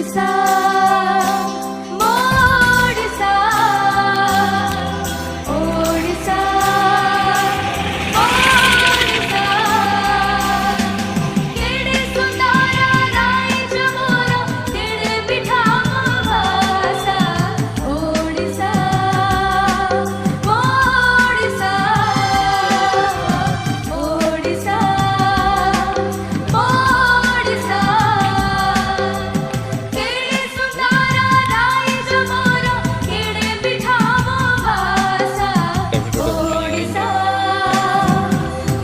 ओडिशा मोडिशा ओडिशा ओडिशा केडे सुंदर राइज मोर केडे बिठा भाषा ओडिशा मोडिशा ओडिशा मोडिशा केडे सुंदर राइज मोर केडे बिठा भाषा ओडिशा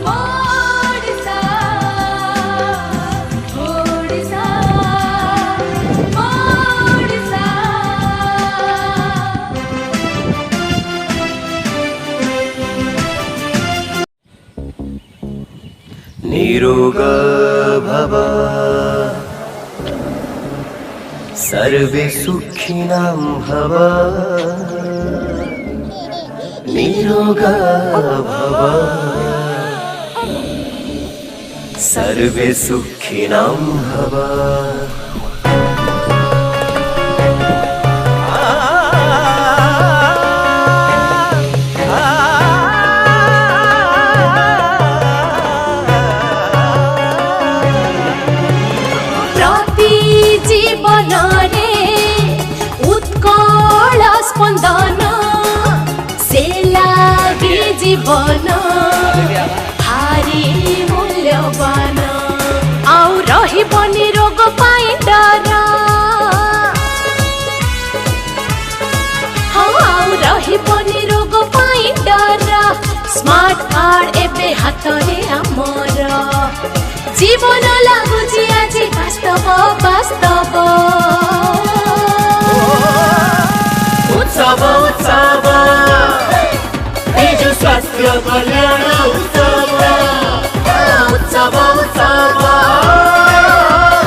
मोडिशा ओडिशा मोडिशा निरोग भव सर्वे सुखिनां भव निरोग भव सर्वे सुखिनां भव प्रति जीवन रे उत्कल स्पंदन से लागे जीवन भारी मूल्यवान आउ रहिबनि रोग पाई डर आउ रहिबनि रोग पाई डर स्मार्ट कार्ड एबे हातरे आमर जीवन लागुची आजी बास्तव बास्तव उत्सव उत्सव बिजु स्वास्थ्य कल्याण उत्सव उत्सव उत्सव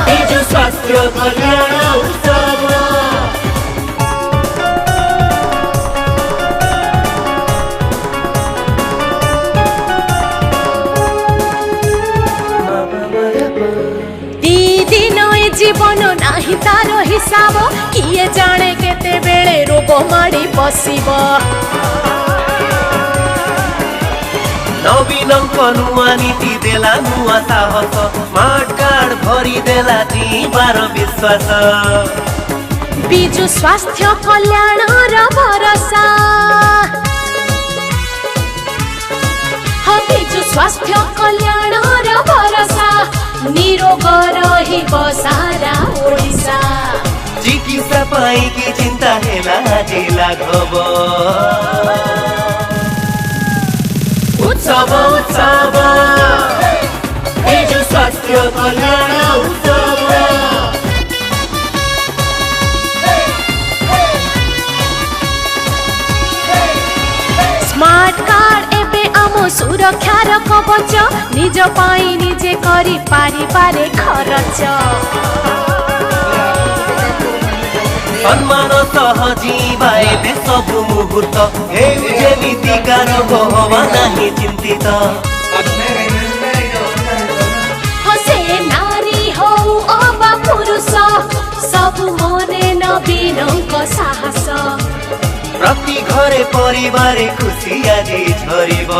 बिजु स्वास्थ्य कल्याण उत्सव दी दिन ए जीवन नाही तार हिसाब किए जाने केते बेले रोग माड़ी बसिब नवीनଙ୍କ ନୂଆ ନୀତି ଦେଲା ନୂଆ ସାହସ ସ୍ମାର୍ଟ କାର୍ଡ ଭରି ଦେଲା ଜୀବାର ବିଶ୍ୱାସ ବିଜୁ ସ୍ୱାସ୍ଥ୍ୟ କଲ୍ୟାଣର ଭରସା ବିଜୁ ସ୍ୱାସ୍ଥ୍ୟ କଲ୍ୟାଣର ଭରସା ନିରୋଗ ରହିବ ସାରା ଓଡ଼ିଶା ଚିକିତ୍ସା ପାଇଁକି ଚିନ୍ତା ହେଲା ଯେ ଲାଘବ उत्सव उत्सव बिजु स्वास्थ्य कल्याण उत्सव स्मार्ट कार्ड एबे आम सुरक्षार कवच निज पाई निजे करी पारि पारे खरच सम्मान सह जीवा एबे सबु मुहूर्त हेउ जेमितिका रोग हवा नाही चिन्तित हसे नारी हौ अबा पुरुष सबु मने नवीनଙ୍କ साहस प्रति घरे परिवारे खुशी आजी झरिब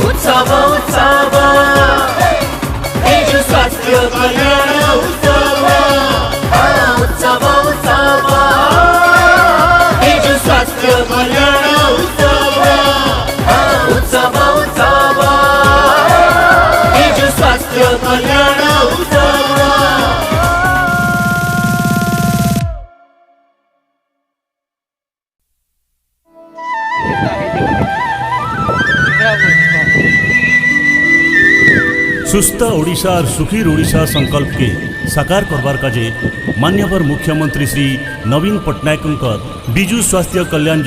उत्सव उत्सव बिजु स्वास्थ्य कल्याण उत्सव उत्सव उत्सव बिजु स्वास्थ्य कल्याण उत्सव उत्सव उत्सव बिजु स्वास्थ्य कल्याण उत्सव सुस्थ ओडिशा और सुखीर ओडिशा संकल्प के साकार करबार काजे माननीय मुख्यमंत्री श्री नवीन पट्टनायक बिजु स्वास्थ्य कल्याण